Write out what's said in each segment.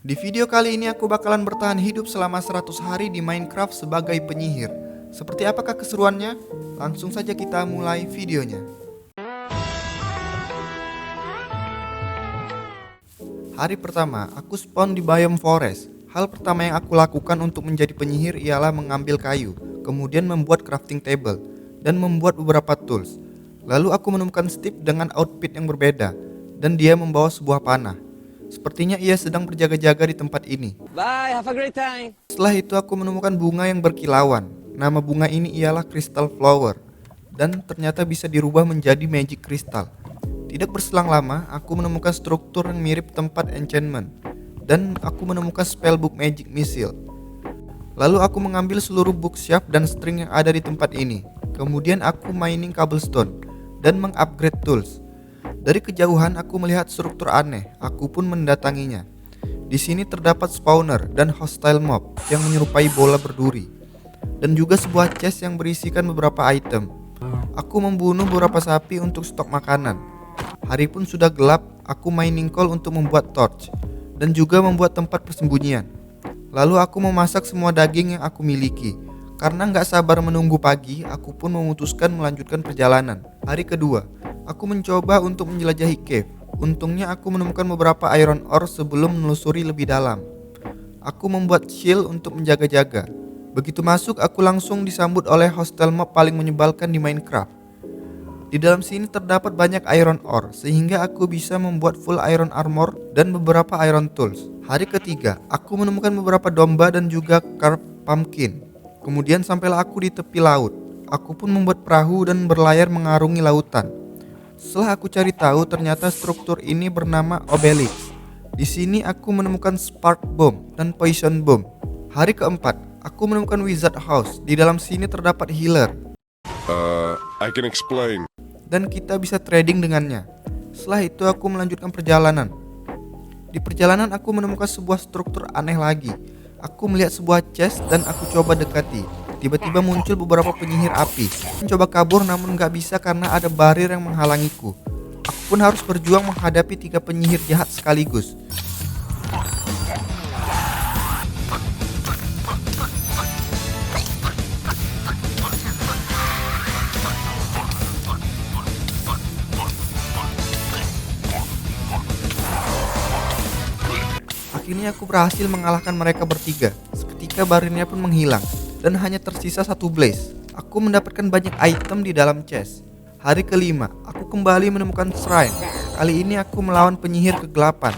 Di video kali ini aku bakalan bertahan hidup selama 100 hari di Minecraft sebagai penyihir. Seperti apakah keseruannya? Langsung saja kita mulai videonya. Hari pertama, aku spawn di biome forest. Hal pertama yang aku lakukan untuk menjadi penyihir ialah mengambil kayu, kemudian membuat crafting table, dan membuat beberapa tools. Lalu aku menemukan Steve dengan outfit yang berbeda, dan dia membawa sebuah panah. Sepertinya ia sedang berjaga-jaga di tempat ini. Bye, have a great time. Setelah itu aku menemukan bunga yang berkilauan. Nama bunga ini ialah Crystal Flower, dan ternyata bisa dirubah menjadi magic crystal. Tidak berselang lama, aku menemukan struktur yang mirip tempat enchantment, dan aku menemukan spellbook magic missile. Lalu aku mengambil seluruh bookshelf dan string yang ada di tempat ini. Kemudian aku mining cobblestone dan mengupgrade tools. Dari kejauhan aku melihat struktur aneh, aku pun mendatanginya. Di sini terdapat spawner dan hostile mob yang menyerupai bola berduri, dan juga sebuah chest yang berisikan beberapa item. Aku membunuh beberapa sapi untuk stok makanan. Hari pun sudah gelap, aku mining coal untuk membuat torch, dan juga membuat tempat persembunyian. Lalu aku memasak semua daging yang aku miliki. Karena nggak sabar menunggu pagi, aku pun memutuskan melanjutkan perjalanan. Hari kedua, aku mencoba untuk menjelajahi cave. Untungnya aku menemukan beberapa iron ore sebelum menelusuri lebih dalam. Aku membuat shield untuk menjaga-jaga. Begitu masuk, aku langsung disambut oleh hostile mob paling menyebalkan di Minecraft. Di dalam sini terdapat banyak iron ore, sehingga aku bisa membuat full iron armor dan beberapa iron tools. Hari ketiga, aku menemukan beberapa domba dan juga carved pumpkin. Kemudian sampailah aku di tepi laut. Aku pun membuat perahu dan berlayar mengarungi lautan. Setelah aku cari tahu, ternyata struktur ini bernama Obelix. Di sini aku menemukan spark bomb dan poison bomb. Hari keempat, aku menemukan wizard house. Di dalam sini terdapat healer, I can explain. dan kita bisa trading dengannya. Setelah itu aku melanjutkan perjalanan. Di perjalanan aku menemukan sebuah struktur aneh lagi. Aku melihat sebuah chest dan aku coba dekati. Tiba-tiba muncul beberapa penyihir api. Mencoba kabur namun gak bisa karena ada barir yang menghalangiku. Aku pun harus berjuang menghadapi 3 penyihir jahat sekaligus. Akhirnya aku berhasil mengalahkan mereka bertiga. Seketika barirnya pun menghilang dan hanya tersisa satu blaze. Aku mendapatkan banyak item di dalam chest. Hari kelima, aku kembali menemukan shrine. Kali ini aku melawan penyihir kegelapan.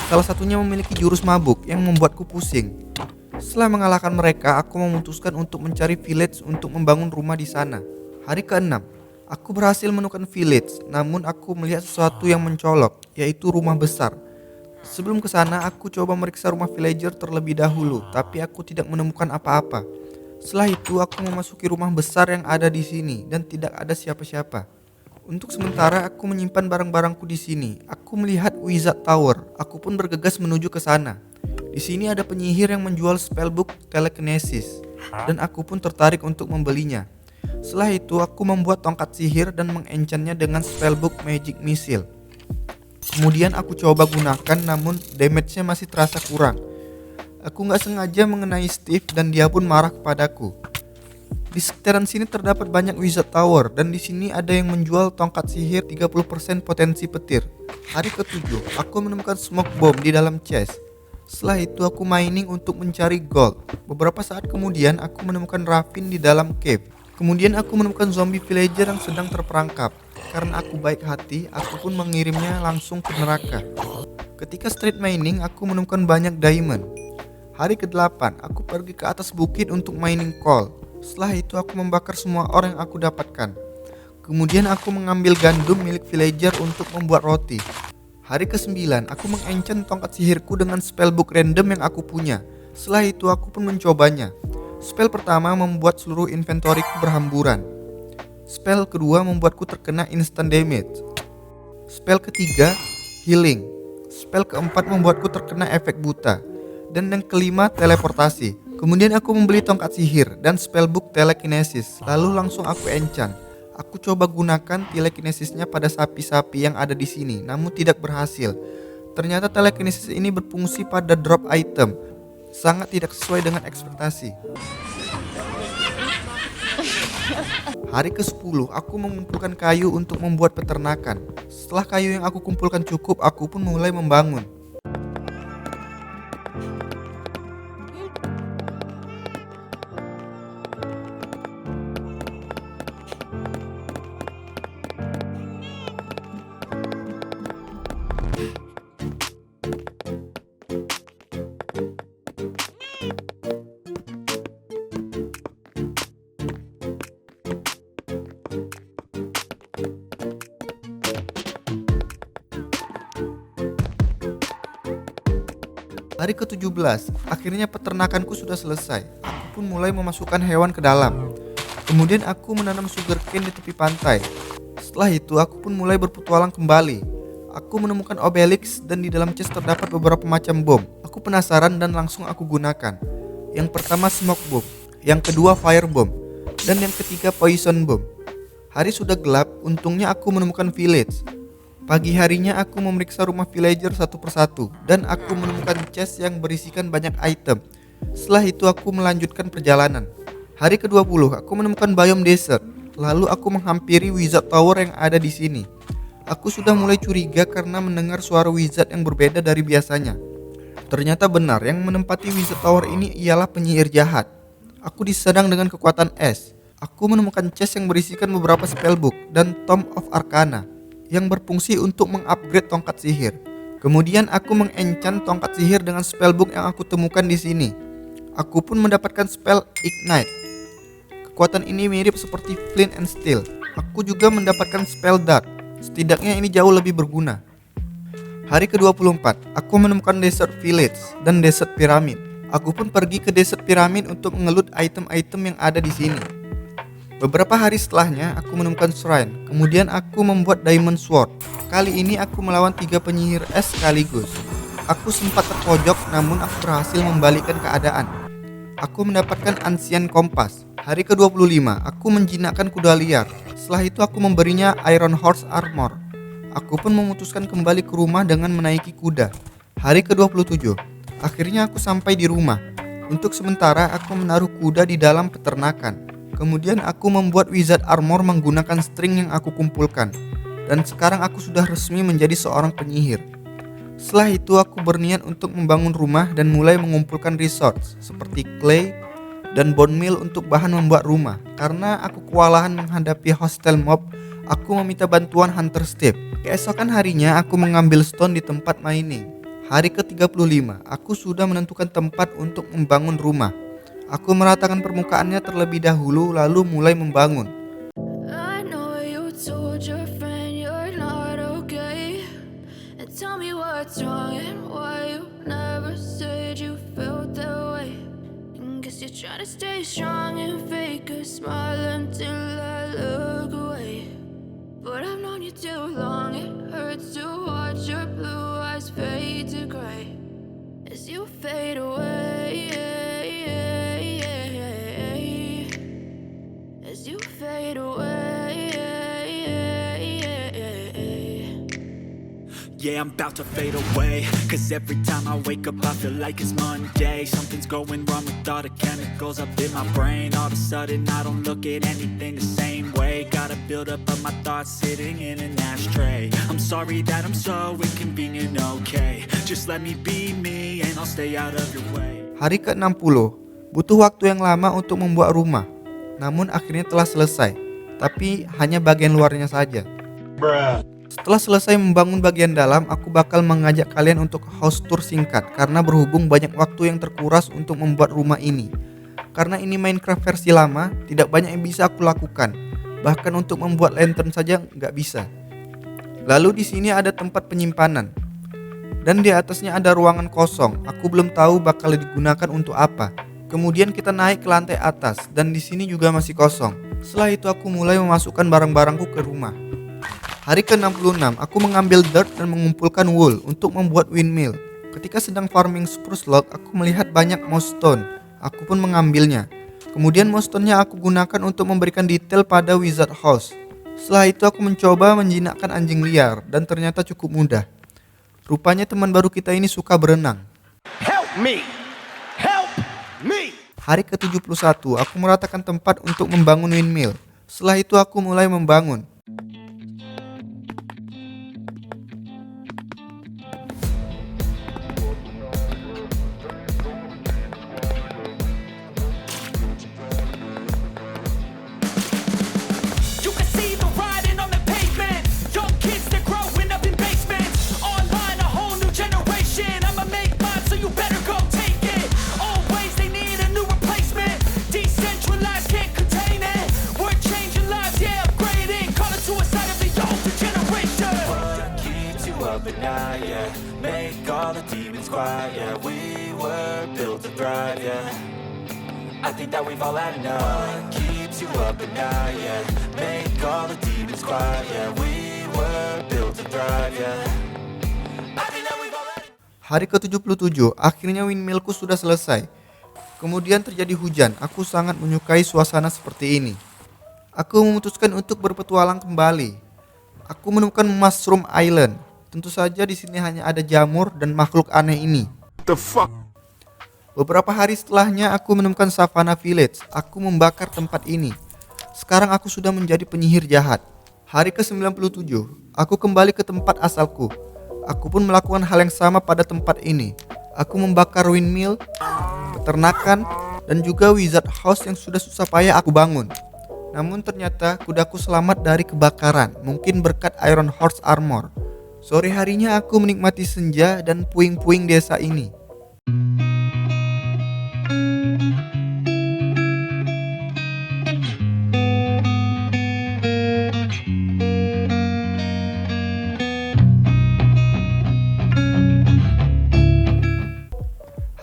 Salah satunya memiliki jurus mabuk yang membuatku pusing. Setelah mengalahkan mereka, aku memutuskan untuk mencari village untuk membangun rumah di sana. Hari keenam, aku berhasil menemukan village, namun aku melihat sesuatu yang mencolok, yaitu rumah besar. Sebelum ke sana, aku coba meriksa rumah villager terlebih dahulu, tapi aku tidak menemukan apa-apa. Setelah itu, aku memasuki rumah besar yang ada di sini dan tidak ada siapa-siapa. Untuk sementara, aku menyimpan barang-barangku di sini. Aku melihat Wizard Tower. Aku pun bergegas menuju ke sana. Di sini ada penyihir yang menjual spellbook telekinesis, dan aku pun tertarik untuk membelinya. Setelah itu, aku membuat tongkat sihir dan mengenchantnya dengan spellbook magic missile. Kemudian aku coba gunakan, namun damage-nya masih terasa kurang. Aku gak sengaja mengenai Steve dan dia pun marah kepadaku. Di sekitaran sini terdapat banyak wizard tower, dan di sini ada yang menjual tongkat sihir 30% potensi petir. Hari ketujuh, aku menemukan smoke bomb di dalam chest. Setelah itu aku mining untuk mencari gold. Beberapa saat kemudian aku menemukan Raffin di dalam cave. Kemudian aku menemukan zombie villager yang sedang terperangkap. Karena aku baik hati, aku pun mengirimnya langsung ke neraka. Ketika street mining, aku menemukan banyak diamond. Hari ke-8, aku pergi ke atas bukit untuk mining coal. Setelah itu aku membakar semua ore yang aku dapatkan. Kemudian aku mengambil gandum milik villager untuk membuat roti. Hari ke-9, aku mengenchant tongkat sihirku dengan spellbook random yang aku punya. Setelah itu aku pun mencobanya. Spell pertama membuat seluruh inventoriku berhamburan. Spell kedua membuatku terkena instant damage. Spell ketiga, healing. Spell keempat membuatku terkena efek buta. Dan yang kelima, teleportasi. Kemudian aku membeli tongkat sihir dan spellbook telekinesis. Lalu langsung aku enchant. Aku coba gunakan telekinesisnya pada sapi-sapi yang ada di sini, namun tidak berhasil. Ternyata telekinesis ini berfungsi pada drop item. Sangat tidak sesuai dengan ekspektasi. Hari ke-10, aku mengumpulkan kayu untuk membuat peternakan. Setelah kayu yang aku kumpulkan cukup, aku pun mulai membangun. Hari ke-17, akhirnya peternakanku sudah selesai. Aku pun mulai memasukkan hewan ke dalam. Kemudian aku menanam sugarcane di tepi pantai. Setelah itu aku pun mulai berpetualang kembali. Aku menemukan obelix dan di dalam chest terdapat beberapa macam bom. Aku penasaran dan langsung aku gunakan. Yang pertama smoke bomb, yang kedua fire bomb, dan yang ketiga poison bomb. Hari sudah gelap, untungnya aku menemukan village. Pagi harinya aku memeriksa rumah villager satu persatu dan aku menemukan chest yang berisikan banyak item. Setelah itu aku melanjutkan perjalanan. Hari ke-20 aku menemukan biome desert. Lalu aku menghampiri wizard tower yang ada di sini. Aku sudah mulai curiga karena mendengar suara wizard yang berbeda dari biasanya. Ternyata benar, yang menempati wizard tower ini ialah penyihir jahat. Aku diserang dengan kekuatan es. Aku menemukan chest yang berisikan beberapa spellbook dan Tome of Arcana yang berfungsi untuk mengupgrade tongkat sihir. Kemudian aku mengenchant tongkat sihir dengan spellbook yang aku temukan di sini. Aku pun mendapatkan spell Ignite. Kekuatan ini mirip seperti Flint and Steel. Aku juga mendapatkan spell Dart. Setidaknya ini jauh lebih berguna. Hari ke-24, aku menemukan Desert Village dan Desert Pyramid. Aku pun pergi ke Desert Pyramid untuk mengelut item-item yang ada di sini. Beberapa hari setelahnya, aku menemukan shrine. Kemudian aku membuat diamond sword. Kali ini aku melawan 3 penyihir es sekaligus. Aku sempat terpojok, namun aku berhasil membalikkan keadaan. Aku mendapatkan ancient kompas. Hari ke-25, aku menjinakkan kuda liar. Setelah itu aku memberinya iron horse armor. Aku pun memutuskan kembali ke rumah dengan menaiki kuda. Hari ke-27, akhirnya aku sampai di rumah. Untuk sementara aku menaruh kuda di dalam peternakan. Kemudian aku membuat wizard armor menggunakan string yang aku kumpulkan. Dan sekarang aku sudah resmi menjadi seorang penyihir. Setelah itu aku berniat untuk membangun rumah dan mulai mengumpulkan resource seperti clay dan bone meal untuk bahan membuat rumah. Karena aku kewalahan menghadapi hostile mob, aku meminta bantuan Hunter Steve. Keesokan harinya aku mengambil stone di tempat mining. Hari ke-35, aku sudah menentukan tempat untuk membangun rumah. Aku meratakan permukaannya terlebih dahulu lalu mulai membangun. I know you told your friend you're not okay, and tell me what's wrong and why you never said you felt that way. And guess you're trying to stay strong and fake a smile until I look away. But I've known you too long, it hurts to watch your blue eyes fade to gray as you fade away. As you fade away. Yeah, I'm about to fade away, cause every time I wake up I feel like it's Monday. Something's going wrong with all the chemicals up in my brain. All of a sudden I don't look at anything the same way. Gotta build up of my thoughts sitting in an ashtray. I'm sorry that I'm so inconvenient, okay. Just let me be me and I'll stay out of your way. Hari ke-60, butuh waktu yang lama untuk membuat rumah. Namun akhirnya telah selesai, tapi hanya bagian luarnya saja. Setelah selesai membangun bagian dalam, aku bakal mengajak kalian untuk house tour singkat karena berhubung banyak waktu yang terkuras untuk membuat rumah ini. Karena ini Minecraft versi lama, tidak banyak yang bisa aku lakukan. Bahkan untuk membuat lantern saja nggak bisa. Lalu di sini ada tempat penyimpanan. Dan di atasnya ada ruangan kosong. Aku belum tahu bakal digunakan untuk apa. Kemudian kita naik ke lantai atas dan di sini juga masih kosong. Setelah itu aku mulai memasukkan barang-barangku ke rumah. Hari ke-66, aku mengambil dirt dan mengumpulkan wool untuk membuat windmill. Ketika sedang farming spruce log, aku melihat banyak moss stone. Aku pun mengambilnya. Kemudian moss stone-nya aku gunakan untuk memberikan detail pada wizard house. Setelah itu aku mencoba menjinakkan anjing liar dan ternyata cukup mudah. Rupanya teman baru kita ini suka berenang. Help me! Help me! Hari ke-71, aku meratakan tempat untuk membangun windmill. Setelah itu aku mulai membangun. You can see the writing on the pavement. Young kids, they're growing up in basements. Online, a whole new generation. I'ma make mine, so you better go take it. Always, they need a new replacement. Decentralized, can't contain it. We're changing lives, yeah, upgrading. Call it suicide of the older generation. What keeps you up at night, yeah? Make all the demons quiet, yeah. We were built to thrive, yeah. I think that we've all had enough. What keeps you up at night, yeah? Make all the demons quiet, yeah. We were built to thrive, yeah. I think that we've all had enough. Hari ke-77, akhirnya windmillku sudah selesai. Kemudian terjadi hujan. Aku sangat menyukai suasana seperti ini. Aku memutuskan untuk berpetualang kembali. Aku menemukan Mushroom Island. Tentu saja di sini hanya ada jamur dan makhluk aneh ini. The fuck? Beberapa hari setelahnya aku menemukan Savannah Village. Aku membakar tempat ini. Sekarang aku sudah menjadi penyihir jahat. Hari ke-97, aku kembali ke tempat asalku. Aku pun melakukan hal yang sama pada tempat ini. Aku membakar windmill, peternakan, dan juga wizard house yang sudah susah payah aku bangun. Namun ternyata kudaku selamat dari kebakaran, mungkin berkat Iron Horse Armor. Sore harinya aku menikmati senja dan puing-puing desa ini.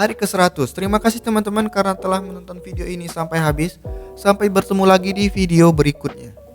Hari ke-100. Terima kasih teman-teman karena telah menonton video ini sampai habis. Sampai bertemu lagi di video berikutnya.